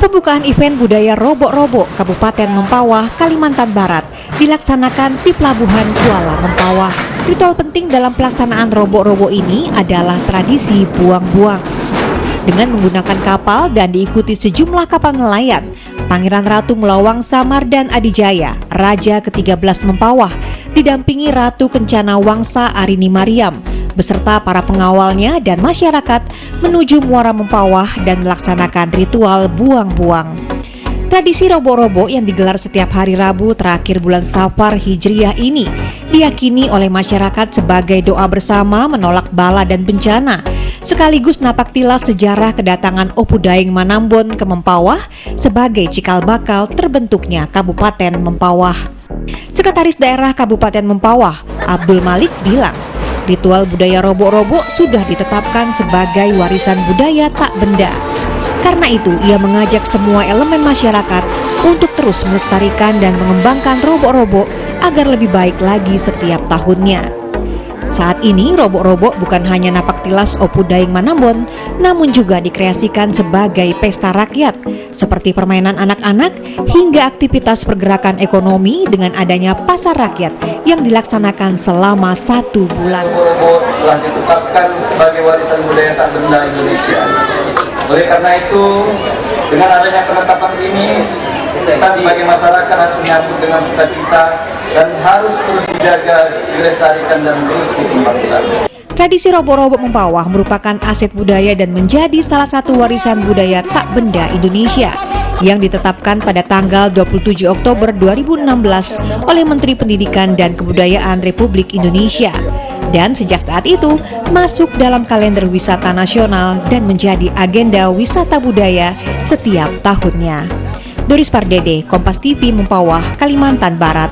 Pembukaan event budaya Robo-Robo Kabupaten Mempawah, Kalimantan Barat dilaksanakan di Pelabuhan Kuala Mempawah. Ritual penting dalam pelaksanaan Robo-Robo ini adalah tradisi buang-buang. Dengan menggunakan kapal dan diikuti sejumlah kapal nelayan, Pangeran Ratu Mulawang Samardan Adijaya, Raja ke-13 Mempawah, didampingi Ratu Kencana Wangsa Arini Mariam, beserta para pengawalnya dan masyarakat menuju Muara Mempawah dan melaksanakan ritual buang-buang. Tradisi Robo-Robo yang digelar setiap hari Rabu terakhir bulan Safar Hijriah ini diyakini oleh masyarakat sebagai doa bersama menolak bala dan bencana, sekaligus napak tilas sejarah kedatangan Opu Daeng Manambon ke Mempawah sebagai cikal bakal terbentuknya Kabupaten Mempawah. Sekretaris Daerah Kabupaten Mempawah, Abdul Malik, bilang, ritual budaya Robo-Robo sudah ditetapkan sebagai warisan budaya tak benda. Karena itu, ia mengajak semua elemen masyarakat untuk terus melestarikan dan mengembangkan Robo-Robo agar lebih baik lagi setiap tahunnya. Saat ini, Robo-Robo bukan hanya napak tilas Opu Daeng Manambon, namun juga dikreasikan sebagai pesta rakyat, seperti permainan anak-anak hingga aktivitas pergerakan ekonomi dengan adanya pasar rakyat yang dilaksanakan selama 1 bulan. Robo-Robo telah ditetapkan sebagai warisan budaya tak benda Indonesia. Oleh karena itu, dengan adanya penetapan ini, kita sebagai masyarakat harus menyambut dengan sukacita dan harus terus dijaga, dilestarikan dan terus dikembangkan. Tradisi Robo-Robo Mempawah merupakan aset budaya dan menjadi salah satu warisan budaya tak benda Indonesia yang ditetapkan pada tanggal 27 Oktober 2016 oleh Menteri Pendidikan dan Kebudayaan Republik Indonesia. Dan sejak saat itu masuk dalam kalender wisata nasional dan menjadi agenda wisata budaya setiap tahunnya. Doris Pardede, Kompas TV, Mempawah, Kalimantan Barat.